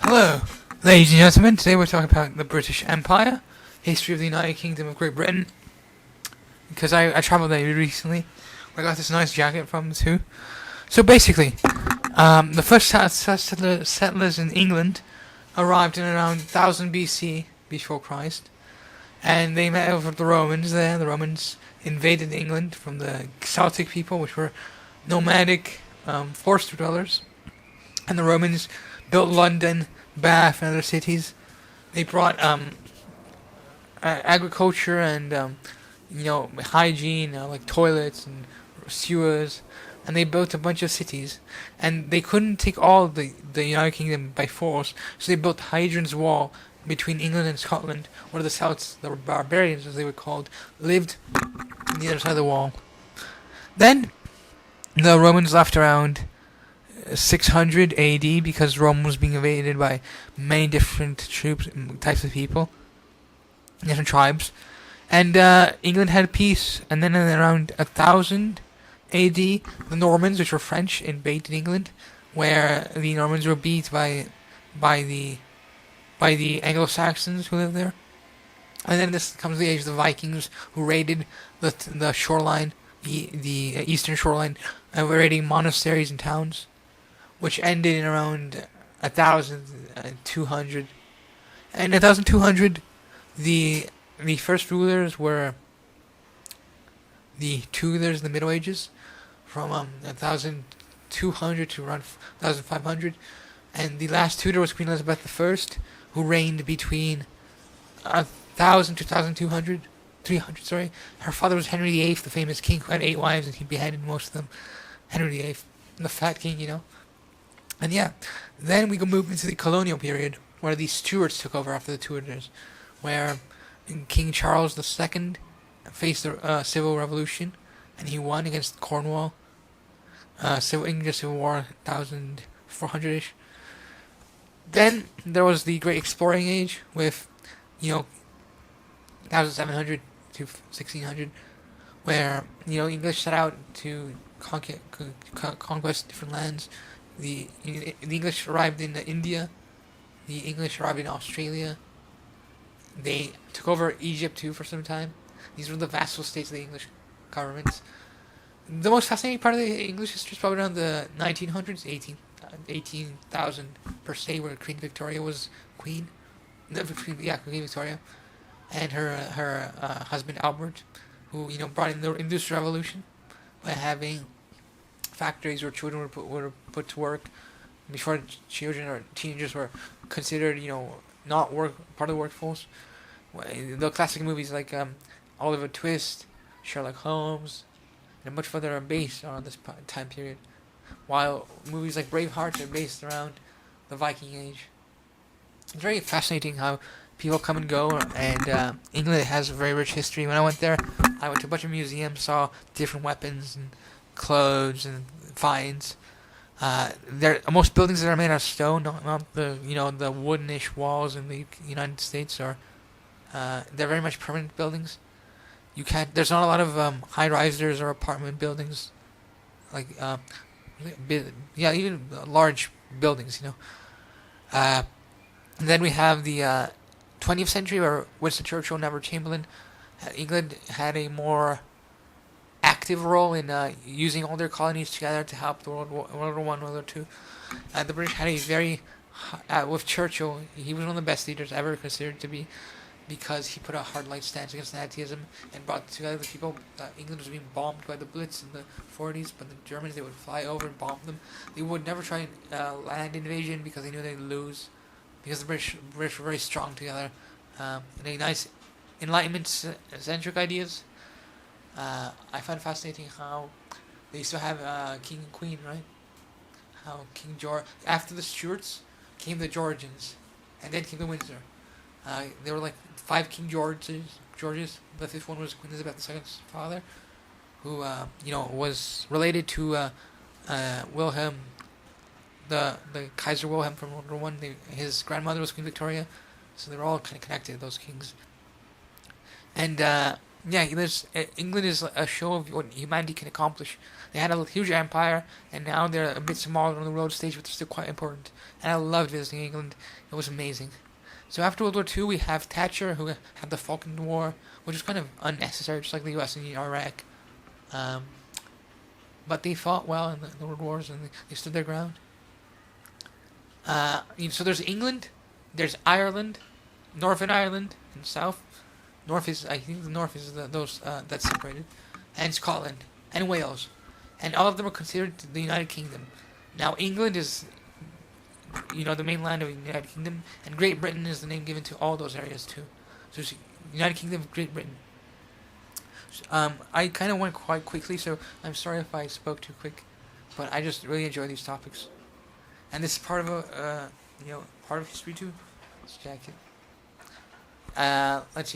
Hello, ladies and gentlemen. Today we're talking about the British Empire, history of the United Kingdom of Great Britain. Because I travelled there recently, where I got this nice jacket from too. So basically, the first settlers in England arrived in around 1000 BC, before Christ, and they met over the Romans there. The Romans invaded England from the Celtic people, which were nomadic forest dwellers, and the Romans built London, Bath, and other cities. They brought agriculture and hygiene, like toilets and sewers, and they built a bunch of cities. And they couldn't take all the United Kingdom by force, so they built Hadrian's Wall between England and Scotland, where the Celts, the barbarians as they were called, lived on the other side of the wall. Then the Romans left around 600 AD because Rome was being invaded by many different troops, types of people, different tribes, and England had peace. And then in around 1000 AD, the Normans, which were French, invaded England, where the Normans were beat by the Anglo-Saxons who lived there. And then this comes the age of the Vikings, who raided the shoreline, the eastern shoreline, and were raiding monasteries and towns, which ended in around 1200. And in 1200, the first rulers were the Tudors in the Middle Ages, from 1200 to around 1500, and the last Tudor was Queen Elizabeth I, who reigned between 1000 to 1200, 300. Sorry, her father was Henry VIII, the famous king who had 8 wives, and he beheaded most of them. Henry VIII, the fat king, And yeah, then we can move into the colonial period, where the Stuarts took over after the Tudors, where King Charles II faced a civil revolution, and he won against Cornwall. English Civil War, 1400-ish. Then there was the Great Exploring Age, with 1700 to 1600, where English set out to conquest different lands. The English arrived in India. The English arrived in Australia. They took over Egypt too for some time. These were the vassal states of the English governments. The most fascinating part of the English history is probably around the 1900s, 18,000 per se, where Queen Victoria was queen. Queen Victoria, and her husband Albert, who brought in the Industrial Revolution by having factories where children were put to work. Before, children or teenagers were considered not part of the workforce. The classic movies like Oliver Twist, Sherlock Holmes, and much further are based on this time period, while movies like Braveheart are based around the Viking Age. It's very fascinating how people come and go, and England has a very rich history. When I went there, I went to a bunch of museums, saw different weapons and clothes and finds. Most buildings that are made out of stone, not the the woodenish walls in the United States are. They're very much permanent buildings. There's not a lot of high-risers or apartment buildings, like even large buildings. Then we have the 20th century, where Winston Churchill and Neville Chamberlain, England had a more active role in using all their colonies together to help the World War I, World War II. The British had a very, with Churchill, he was one of the best leaders ever considered to be, because he put a hard line stance against Nazism and brought together the people. England was being bombed by the Blitz in the 40s, but the Germans, they would fly over and bomb them. They would never try land invasion because they knew they'd lose, because the British were very strong together. And a nice Enlightenment-centric ideas. I find it fascinating how they used to have King and Queen, right? How King George, after the Stuarts, came the Georgians, and then came the Windsor. There were like 5 King Georges. The 5th one was Queen Elizabeth II's father, who was related to Wilhelm, the Kaiser Wilhelm from World War I. His grandmother was Queen Victoria, so they were all kind of connected, those kings. And Yeah, England is a show of what humanity can accomplish. They had a huge empire, and now they're a bit smaller on the world stage, but they're still quite important. And I loved visiting England. It was amazing. So after World War II, we have Thatcher, who had the Falkland War, which was kind of unnecessary, just like the U.S. and Iraq. Um, but they fought well in the World Wars, and they stood their ground. So there's England, there's Ireland, Northern Ireland, and South. North is, I think the North is those that's separated, and Scotland and Wales, and all of them are considered the United Kingdom. Now England is, the mainland of the United Kingdom, and Great Britain is the name given to all those areas too. So it's United Kingdom of Great Britain. I kind of went quite quickly, so I'm sorry if I spoke too quick, but I just really enjoy these topics, and this is part of part of history too. Let's check it. Let's see.